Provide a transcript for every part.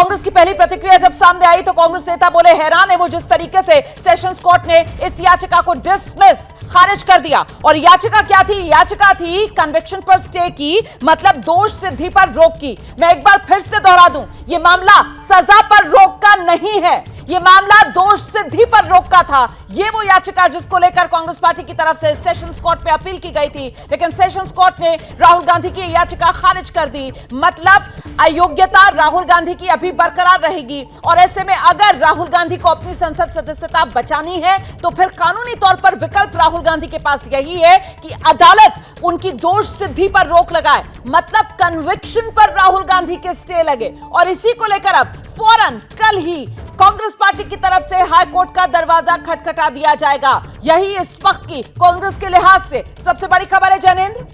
कांग्रेस की पहली प्रतिक्रिया जब सामने आई तो कांग्रेस नेता बोले हैरान है वो जिस तरीके से सेशंस कोर्ट ने इस याचिका को डिसमिस खारिज कर दिया। और याचिका क्या थी? याचिका थी कन्विक्शन पर स्टे की, मतलब दोष सिद्धि पर रोक की। मैं एक बार फिर से दोहरा दूं, यह मामला सजा पर रोक का नहीं है, यह मामला दोष सिद्धि पर रोक का था। यह वो याचिका जिसको लेकर कांग्रेस पार्टी की तरफ से सेशंस कोर्ट में अपील की गई थी, लेकिन सेशंस कोर्ट ने राहुल गांधी की याचिका खारिज कर दी। मतलब अयोग्यता राहुल गांधी की अभी बरकरार रहेगी और ऐसे में अगर राहुल गांधी को अपनी संसद सदस्यता बचानी है तो फिर कानूनी तौर पर विकल्प राहुल गांधी के पास यही है कि अदालत उनकी दोष सिद्धि पर रोक लगाए, मतलब कन्विक्शन पर राहुल गांधी के स्टे लगे। और इसी को लेकर अब फौरन कल ही कांग्रेस पार्टी की तरफ से हाई कोर्ट का दरवाजा खटखटा दिया जाएगा। यही इस वक्त की कांग्रेस के लिहाज से सबसे बड़ी खबर है। जैनेंद्र,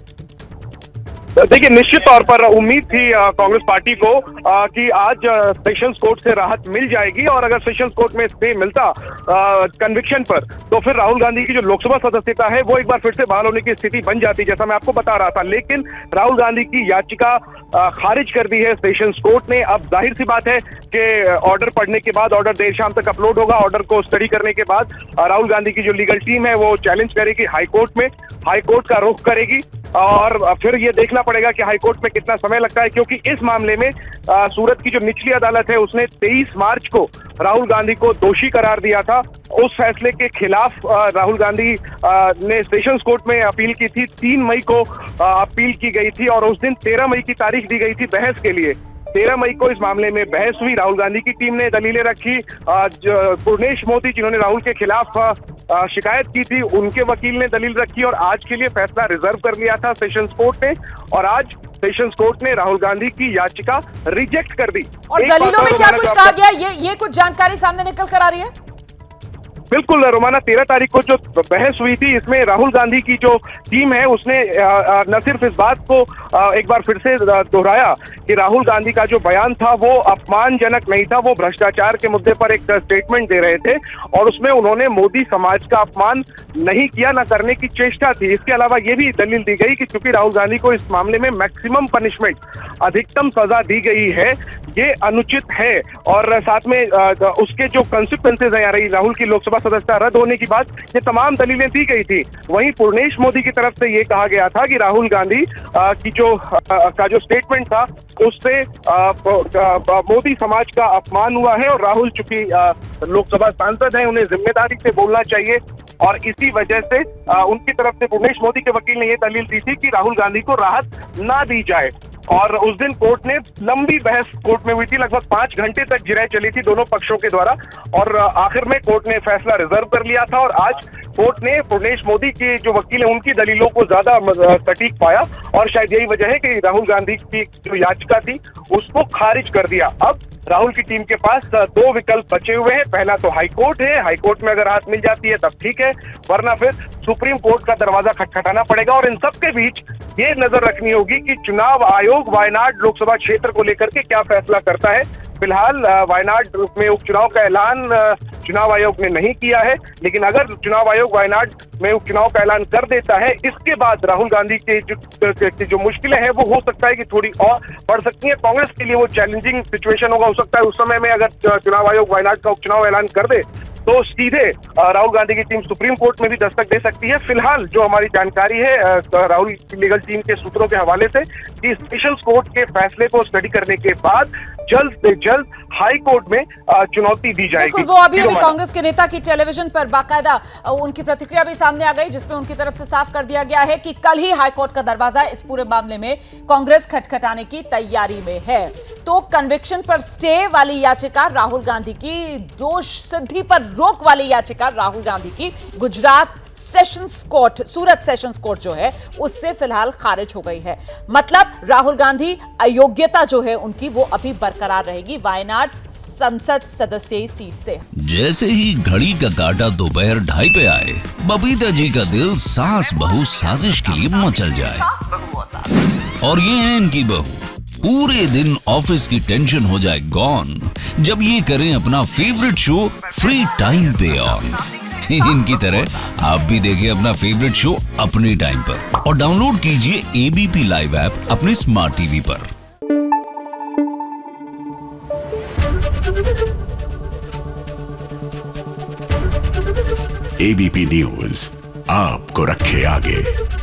देखिए, निश्चित तौर पर उम्मीद थी कांग्रेस पार्टी को कि आज सेशंस कोर्ट से राहत मिल जाएगी और अगर सेशंस कोर्ट में स्टे मिलता कन्विक्शन पर तो फिर राहुल गांधी की जो लोकसभा सदस्यता है वो एक बार फिर से बहाल होने की स्थिति बन जाती, जैसा मैं आपको बता रहा था। लेकिन राहुल गांधी की याचिका खारिज कर दी है सेशंस कोर्ट ने। अब जाहिर सी बात है कि ऑर्डर पढ़ने के बाद, ऑर्डर देर शाम तक अपलोड होगा, ऑर्डर को स्टडी करने के बाद राहुल गांधी की जो लीगल टीम है वो चैलेंज करेगी हाईकोर्ट में, हाईकोर्ट का रुख करेगी और फिर ये देखना पड़ेगा कि हाईकोर्ट में कितना समय लगता है, क्योंकि इस मामले में सूरत की जो निचली अदालत है उसने 23 मार्च को राहुल गांधी को दोषी करार दिया था। उस फैसले के खिलाफ राहुल गांधी ने सेशंस कोर्ट में अपील की थी। 3 मई को अपील की गई थी और उस दिन 13 मई की तारीख दी गई थी बहस के लिए। 13 मई को इस मामले में बहस हुई, राहुल गांधी की टीम ने दलीलें रखी। पूर्णेश मोदी जिन्होंने राहुल के खिलाफ शिकायत की थी, उनके वकील ने दलील रखी और आज के लिए फैसला रिजर्व कर लिया था सेशंस कोर्ट ने। और आज सेशंस कोर्ट ने राहुल गांधी की याचिका रिजेक्ट कर दी। और दलीलों में क्या कुछ कहा गया, ये कुछ जानकारी सामने निकल कर आ रही है? बिल्कुल रोमाना, 13 तारीख को जो बहस हुई थी इसमें राहुल गांधी की जो टीम है उसने न सिर्फ इस बात को एक बार फिर से दोहराया कि राहुल गांधी का जो बयान था वो अपमानजनक नहीं था, वो भ्रष्टाचार के मुद्दे पर एक स्टेटमेंट दे रहे थे और उसमें उन्होंने मोदी समाज का अपमान नहीं किया, न करने की चेष्टा थी। इसके अलावा ये भी दलील दी गई कि चूंकि राहुल गांधी को इस मामले में मैक्सिमम पनिशमेंट, अधिकतम सजा दी गई है, ये अनुचित है और साथ में उसके जो कंसिक्वेंसेज है यानी राहुल की लोकसभा सदस्यता रद्द होने की बात, ये तमाम दलीलें दी गई थी। वहीं पूर्णेश मोदी की तरफ से ये कहा गया था कि राहुल गांधी की जो स्टेटमेंट था उससे मोदी समाज का अपमान हुआ है और राहुल चूंकि लोकसभा सांसद हैं उन्हें जिम्मेदारी से बोलना चाहिए और इसी वजह से उनकी तरफ से पूर्णेश मोदी के वकील ने यह दलील दी थी कि राहुल गांधी को राहत ना दी जाए। और उस दिन कोर्ट ने लंबी बहस कोर्ट में हुई थी, लगभग 5 घंटे तक जिरह चली थी दोनों पक्षों के द्वारा और आखिर में कोर्ट ने फैसला रिजर्व कर लिया था और आज कोर्ट ने पूर्णेश मोदी के जो वकील है उनकी दलीलों को ज्यादा सटीक पाया और शायद यही वजह है कि राहुल गांधी की जो याचिका थी उसको खारिज कर दिया। अब राहुल की टीम के पास 2 विकल्प बचे हुए हैं। पहला तो हाईकोर्ट है, हाईकोर्ट में अगर राहत मिल जाती है तब ठीक है, वरना फिर सुप्रीम कोर्ट का दरवाजा खटखटाना पड़ेगा और इन सब के बीच ये नजर रखनी होगी कि चुनाव आयोग वायनाड लोकसभा क्षेत्र को लेकर के क्या फैसला करता है। फिलहाल वायनाड में उपचुनाव का ऐलान चुनाव आयोग ने नहीं किया है, लेकिन अगर चुनाव आयोग वायनाड में उपचुनाव का ऐलान कर देता है इसके बाद राहुल गांधी के जो मुश्किलें हैं वो हो सकता है कि थोड़ी और बढ़ सकती है। कांग्रेस के लिए वो चैलेंजिंग सिचुएशन होगा। हो सकता है उस समय में अगर चुनाव आयोग वायनाड का उपचुनाव ऐलान कर दे तो सीधे राहुल गांधी की टीम सुप्रीम कोर्ट में भी दस्तक दे सकती है। फिलहाल जो हमारी जानकारी है राहुल की लीगल टीम के सूत्रों के हवाले से कि सेशंस कोर्ट के फैसले को स्टडी करने के बाद जल्द से जल्द हाई कोर्ट में चुनौती दी जाएगी। वो अभी कांग्रेस के नेता की टेलीविजन पर बाकायदा उनकी प्रतिक्रिया भी सामने आ गई जिसमें उनकी तरफ से साफ कर दिया गया है कि कल ही हाई कोर्ट का दरवाजा इस पूरे मामले में कांग्रेस खटखटाने की तैयारी में है। तो कन्विक्शन पर स्टे वाली याचिका राहुल गांधी की, दोष सिद्धि पर रोक वाली याचिका राहुल गांधी की गुजरात सेशंस कोर्ट, सूरत सेशंस कोर्ट जो है उससे फिलहाल खारिज हो गई है। मतलब राहुल गांधी अयोग्यता जो है उनकी वो अभी बरकरार रहेगी वायनाड संसद सदस्य सीट से। जैसे ही घड़ी का काटा दोपहर 2:30 पे आए, बबीता जी का दिल सास बहू साजिश के लिए मचल जाए। और ये है इनकी बहू, पूरे दिन ऑफिस की टेंशन हो जाए गॉन जब ये करें अपना फेवरेट शो फ्री टाइम पे ऑन। इनकी तरह आप भी देखिए अपना फेवरेट शो अपने टाइम पर और डाउनलोड कीजिए एबीपी लाइव ऐप अपने स्मार्ट टीवी पर। एबीपी न्यूज आपको रखे आगे।